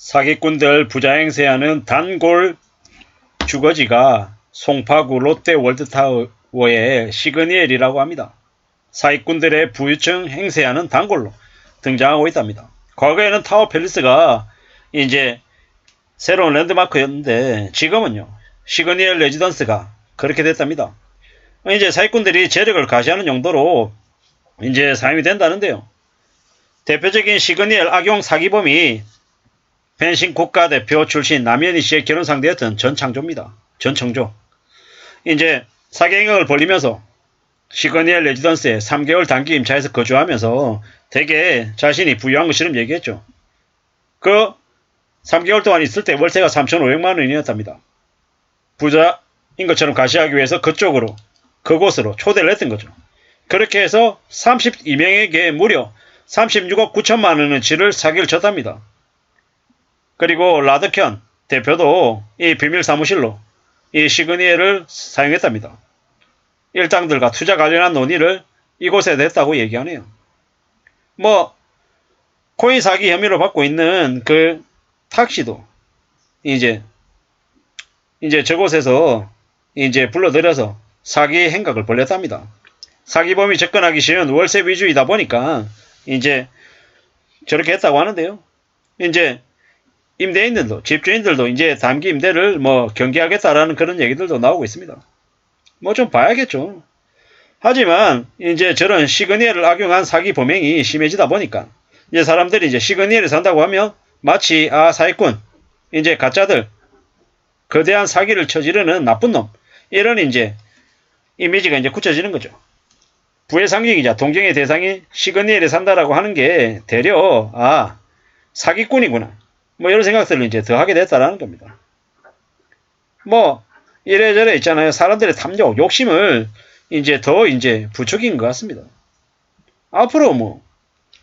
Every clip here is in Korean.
사기꾼들 부자 행세하는 단골 주거지가 송파구 롯데월드타워의 시그니엘이라고 합니다. 사기꾼들의 부유층 행세하는 단골로 등장하고 있답니다. 과거에는 타워 팰리스가 이제 새로운 랜드마크였는데 지금은요 시그니엘 레지던스가 그렇게 됐답니다. 이제 사기꾼들이 재력을 가시하는 용도로 이제 사용이 된다는데요. 대표적인 시그니엘 악용 사기범이 펜싱 국가대표 출신 남현희 씨의 결혼 상대였던 전창조입니다. 전청조. 이제 사기 행각을 벌리면서 시그니엘 레지던스에 3개월 단기 임차에서 거주하면서 되게 자신이 부유한 것처럼 얘기했죠. 그 3개월 동안 있을 때 월세가 3,500만 원이었답니다. 부자인 것처럼 가시하기 위해서 그곳으로 초대를 했던 거죠. 그렇게 해서 32명에게 무려 36억 9천만 원어치를 사기를 쳤답니다. 그리고 라덕현 대표도 이 비밀 사무실로 이 시그니엘을 사용했답니다. 일당들과 투자 관련한 논의를 이곳에 냈다고 얘기하네요. 코인 사기 혐의로 받고 있는 그 탁씨도 이제 저곳에서 이제 불러들여서 사기 행각을 벌였답니다. 사기범이 접근하기 쉬운 월세 위주이다 보니까 이제 저렇게 했다고 하는데요. 이제 임대인들도 집주인들도 이제 단기 임대를 경계하겠다라는 그런 얘기들도 나오고 있습니다. 좀 봐야겠죠. 하지만 이제 저런 시그니엘을 악용한 사기 범행이 심해지다 보니까 이제 사람들이 이제 시그니엘을 산다고 하면 마치 사기꾼 이제 가짜들 거대한 사기를 저지르는 나쁜 놈 이런 이제 이미지가 이제 굳혀지는 거죠. 부의 상징이자 동경의 대상이 시그니엘에 산다라고 하는 게 되려 사기꾼이구나 이런 생각들을 이제 더 하게 됐다라는 겁니다. 이래저래 있잖아요. 사람들의 탐욕, 욕심을 이제 더 부추긴 것 같습니다. 앞으로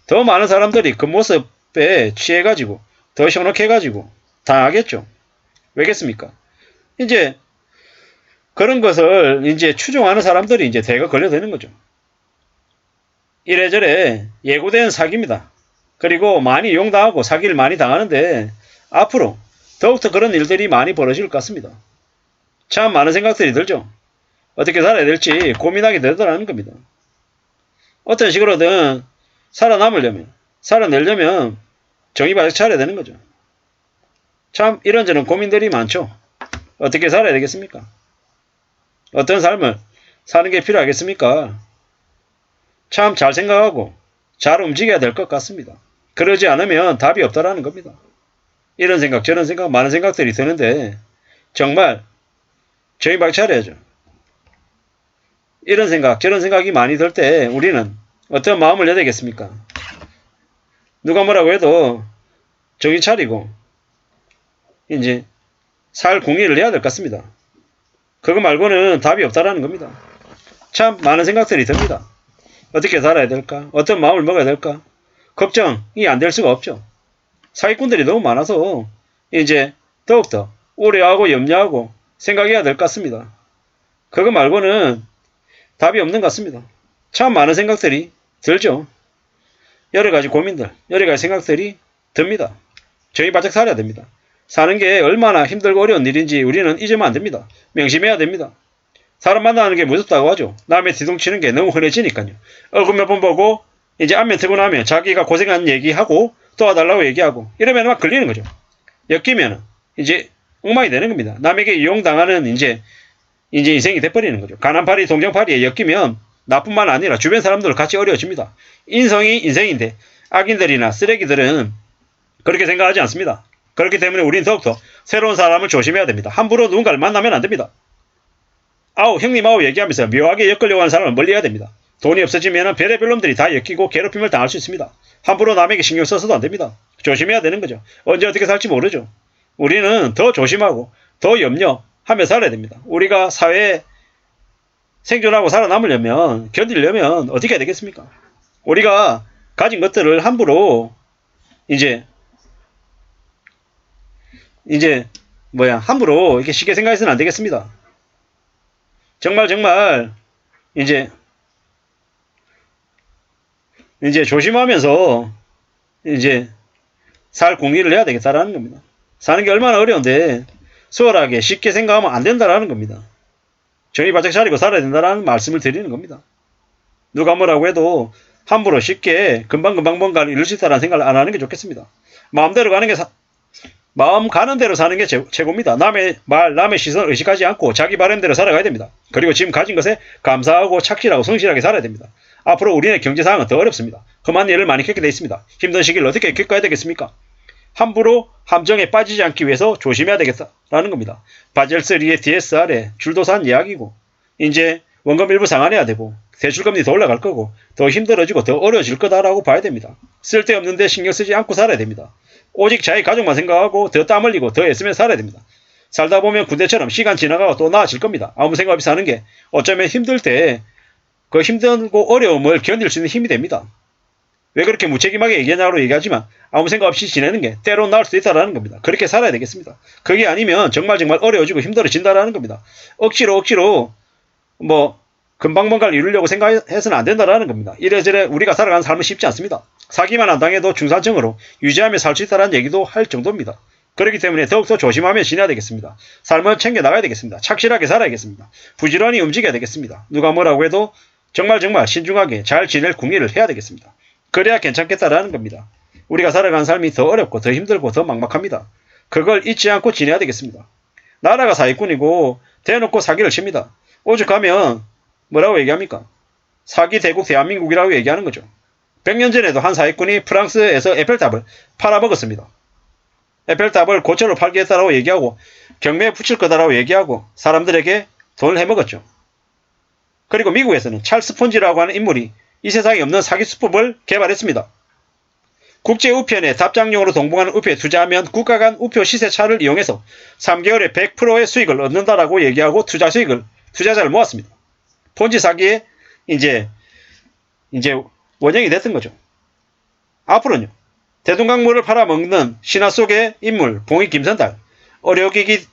더 많은 사람들이 그 모습에 취해가지고 더 현혹해가지고 당하겠죠. 왜겠습니까? 이제 그런 것을 이제 추종하는 사람들이 이제 대거 걸려드는 거죠. 이래저래 예고된 사기입니다. 그리고 많이 이용당하고 사기를 많이 당하는데 앞으로 더욱더 그런 일들이 많이 벌어질 것 같습니다. 참 많은 생각들이 들죠. 어떻게 살아야 될지 고민하게 되더라는 겁니다. 어떤 식으로든 살아내려면 정의 바짝 차려야 되는 거죠. 참 이런저런 고민들이 많죠. 어떻게 살아야 되겠습니까? 어떤 삶을 사는 게 필요하겠습니까? 참 잘 생각하고 잘 움직여야 될 것 같습니다. 그러지 않으면 답이 없다라는 겁니다. 이런 생각 저런 생각 많은 생각들이 드는데 정말 정의 바짝 차려야죠. 이런 생각 저런 생각이 많이 들 때 우리는 어떤 마음을 내야 되겠습니까? 누가 뭐라고 해도 정신 차리고 이제 살 궁리를 해야 될 것 같습니다. 그거 말고는 답이 없다라는 겁니다. 참 많은 생각들이 듭니다. 어떻게 살아야 될까? 어떤 마음을 먹어야 될까? 걱정이 안 될 수가 없죠. 사기꾼들이 너무 많아서 이제 더욱더 우려하고 염려하고 생각해야 될 것 같습니다. 그거 말고는 답이 없는 것 같습니다. 참 많은 생각들이 들죠. 여러가지 고민들, 여러가지 생각들이 듭니다. 정의 바짝 살아야 됩니다. 사는 게 얼마나 힘들고 어려운 일인지 우리는 잊으면 안 됩니다. 명심해야 됩니다. 사람 만나는 게 무섭다고 하죠. 남의 뒤통치는 게 너무 흔해지니까요. 얼굴 몇 번 보고 이제 안면 트고 나면 자기가 고생한 얘기하고 도와달라고 얘기하고 이러면 막 걸리는 거죠. 엮이면 이제 엉망이 되는 겁니다. 남에게 이용당하는 이제 인생이 돼버리는 거죠. 가난파리 동정파리에 엮이면 나뿐만 아니라 주변 사람들 같이 어려워집니다. 인성이 인생인데 악인들이나 쓰레기들은 그렇게 생각하지 않습니다. 그렇기 때문에 우린 더욱더 새로운 사람을 조심해야 됩니다. 함부로 누군가를 만나면 안 됩니다. 형님 얘기하면서 묘하게 엮으려고 하는 사람은 멀리해야 됩니다. 돈이 없어지면 별의별 놈들이 다 엮이고 괴롭힘을 당할 수 있습니다. 함부로 남에게 신경 써서도 안 됩니다. 조심해야 되는 거죠. 언제 어떻게 살지 모르죠. 우리는 더 조심하고 더 염려하며 살아야 됩니다. 우리가 사회에 생존하고 살아남으려면 견디려면 어떻게 해야 되겠습니까? 우리가 가진 것들을 함부로 함부로 이렇게 쉽게 생각해서는 안 되겠습니다. 정말 이제 조심하면서 살 공리를 해야 되겠다라는 겁니다. 사는 게 얼마나 어려운데 수월하게 쉽게 생각하면 안 된다라는 겁니다. 정신 바짝 차리고 살아야 된다라는 말씀을 드리는 겁니다. 누가 뭐라고 해도 함부로 쉽게 금방금방 뭔가를 이룰 수 있다는 생각을 안 하는 게 좋겠습니다. 마음대로 가는 게 마음 가는 대로 사는 게 최고입니다. 남의 말, 남의 시선을 의식하지 않고 자기 바람대로 살아가야 됩니다. 그리고 지금 가진 것에 감사하고 착실하고 성실하게 살아야 됩니다. 앞으로 우리의 경제상황은 더 어렵습니다. 험한 일을 많이 겪게 되어 있습니다. 힘든 시기를 어떻게 겪어야 되겠습니까? 함부로 함정에 빠지지 않기 위해서 조심해야 되겠다라는 겁니다. 바젤3의 DSR에 줄도산 이야기고 이제 원금 일부 상환해야 되고 대출금리 더 올라갈 거고 더 힘들어지고 더 어려워질 거다라고 봐야 됩니다. 쓸데없는데 신경 쓰지 않고 살아야 됩니다. 오직 자기 가족만 생각하고 더 땀 흘리고 더 애쓰며 살아야 됩니다. 살다 보면 군대처럼 시간 지나가고 또 나아질 겁니다. 아무 생각 없이 사는 게 어쩌면 힘들 때 그 힘들고 어려움을 견딜 수 있는 힘이 됩니다. 왜 그렇게 무책임하게 얘기하냐고 얘기하지만 아무 생각 없이 지내는 게 때론 나을 수도 있다는 겁니다. 그렇게 살아야 되겠습니다. 그게 아니면 정말 어려워지고 힘들어진다는 겁니다. 억지로 뭐 금방 뭔가를 이루려고 생각해서는 안 된다는 겁니다. 이래저래 우리가 살아가는 삶은 쉽지 않습니다. 사기만 안 당해도 중산층으로 유지하며 살 수 있다는 얘기도 할 정도입니다. 그렇기 때문에 더욱더 조심하며 지내야 되겠습니다. 삶을 챙겨 나가야 되겠습니다. 착실하게 살아야겠습니다. 부지런히 움직여야 되겠습니다. 누가 뭐라고 해도 정말 신중하게 잘 지낼 궁리를 해야 되겠습니다. 그래야 괜찮겠다라는 겁니다. 우리가 살아가는 삶이 더 어렵고 더 힘들고 더 막막합니다. 그걸 잊지 않고 지내야 되겠습니다. 나라가 사기꾼이고 대놓고 사기를 칩니다. 오죽하면 뭐라고 얘기합니까? 사기 대국 대한민국이라고 얘기하는 거죠. 100년 전에도 한 사기꾼이 프랑스에서 에펠탑을 팔아먹었습니다. 에펠탑을 고철로 팔겠다라고 얘기하고 경매에 붙일 거다라고 얘기하고 사람들에게 돈을 해먹었죠. 그리고 미국에서는 찰스 폰지라고 하는 인물이 이 세상에 없는 사기 수법을 개발했습니다. 국제 우편에 답장용으로 동봉하는 우표에 투자하면 국가 간 우표 시세차를 이용해서 3개월에 100%의 수익을 얻는다라고 얘기하고 투자자를 모았습니다. 폰지 사기에 이제 원형이 됐던 거죠. 앞으로는요. 대동강물을 팔아먹는 신화 속의 인물 봉이 김선달 의료기기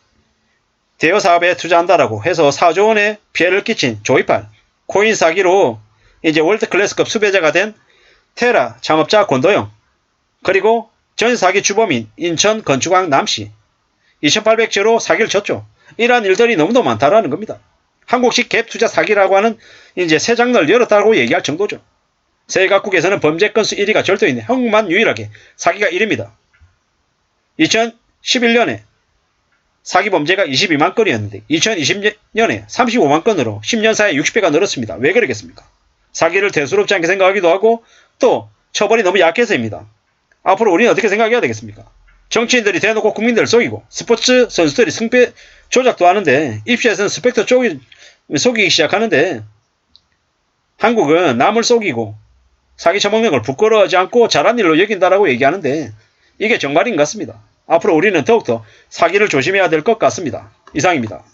대여 사업에 투자한다라고 해서 4조 원의 피해를 끼친 조이팔 코인 사기로 이제 월드 클래스급 수배자가 된 테라 창업자 권도영 그리고 전 사기 주범인 인천 건축왕 남씨 2800조로 사기를 쳤죠. 이러한 일들이 너무도 많다라는 겁니다. 한국식 갭 투자 사기라고 하는 이제 새 장르를 열었다고 얘기할 정도죠. 세계 각국에서는 범죄 건수 1위가 절도인데 한국만 유일하게 사기가 1위입니다. 2011년에 사기 범죄가 22만 건이었는데 2020년에 35만 건으로 10년 사이에 60배가 늘었습니다. 왜 그러겠습니까? 사기를 대수롭지 않게 생각하기도 하고 또 처벌이 너무 약해서입니다. 앞으로 우리는 어떻게 생각해야 되겠습니까? 정치인들이 대놓고 국민들을 속이고 스포츠 선수들이 승패 조작도 하는데 입시에서는 스펙터 속이기 시작하는데 한국은 남을 속이고 사기 쳐먹는 걸 부끄러워하지 않고 잘한 일로 여긴다라고 얘기하는데 이게 정말인 것 같습니다. 앞으로 우리는 더욱더 사기를 조심해야 될 것 같습니다. 이상입니다.